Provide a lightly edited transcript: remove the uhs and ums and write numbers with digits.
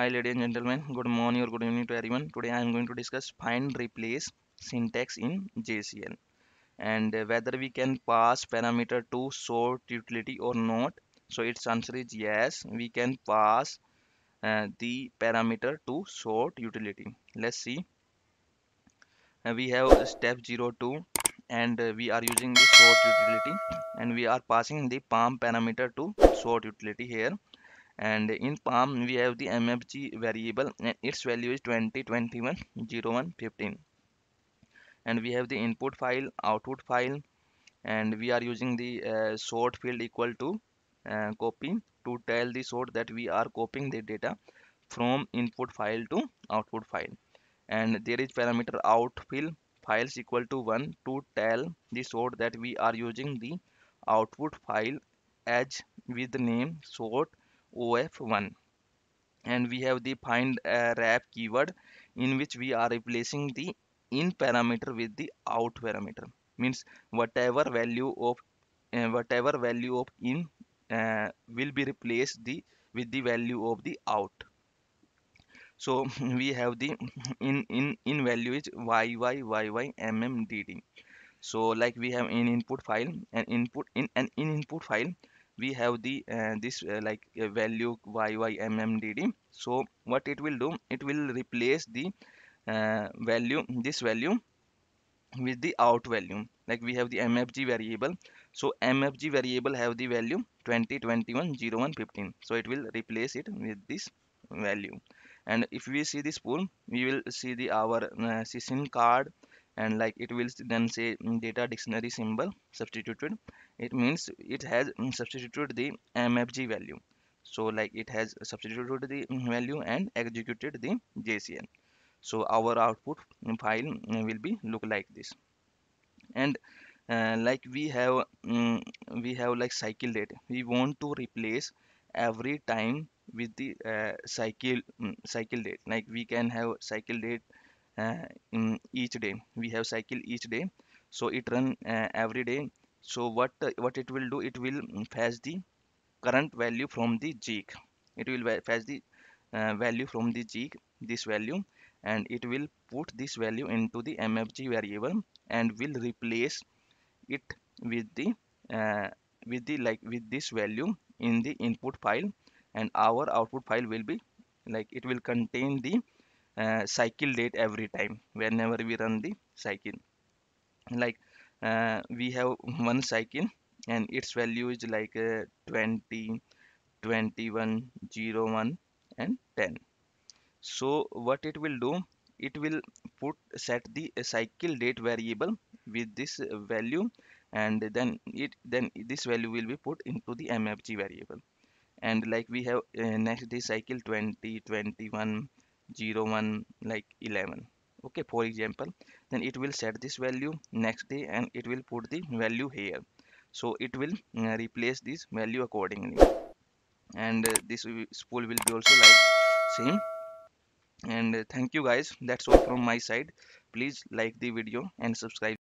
Hi ladies and gentlemen, good morning or good evening to everyone. Today I am going to discuss find replace syntax in JCL and whether we can pass parameter to sort utility or not. So its answer is yes, we can pass the parameter to sort utility. Let's see. We have step 02 and we are using the sort utility and we are passing the palm parameter to sort utility here. And in palm we have the mfg variable and its value is 20 21 01 15, and we have the input file output file, and we are using the sort field equal to copy to tell the sort that we are copying the data from input file to output file, and there is parameter out fill files equal to 1 to tell the sort that we are using the output file as with the name sort of1. And we have the find wrap keyword in which we are replacing the in parameter with the out parameter, means whatever value of in will be replaced the with the value of the out. So we have the in value is yyyymmdd. So like we have in input file and in input file we have the this value yymmdd. So what it will do, it will replace the value this value with the out value. Like we have the mfg variable, so mfg variable have the value 20 21 01 15, so it will replace it with this value. And if we see this pool, we will see the our sysyn card, and like it will then say data dictionary symbol substituted. It means it has substituted the mfg value, so like it has substituted the value and executed the jcl. So our output file will be look like this. And like we have like cycle date, we want to replace every time with the cycle date. Like we can have cycle date in each day, we have cycle each day, so it run every day. So what it will do, it will fetch the current value from the jig. It will fetch the value from the jig, this value, and it will put this value into the mfg variable and will replace it with the uh, with this value in the input file. And our output file will be like it will contain the cycle date every time whenever we run the cycle. Like we have one cycle and its value is like 20 21 01 and 10. So what it will do, it will put set the cycle date variable with this value, and then this value will be put into the mfg variable. And like we have next day cycle 20 21 01 like 11, okay, for example, then it will set this value next day and it will put the value here. So it will replace this value accordingly. And this spool will be also like same. And thank you guys, that's all from my side. Please like the video and subscribe.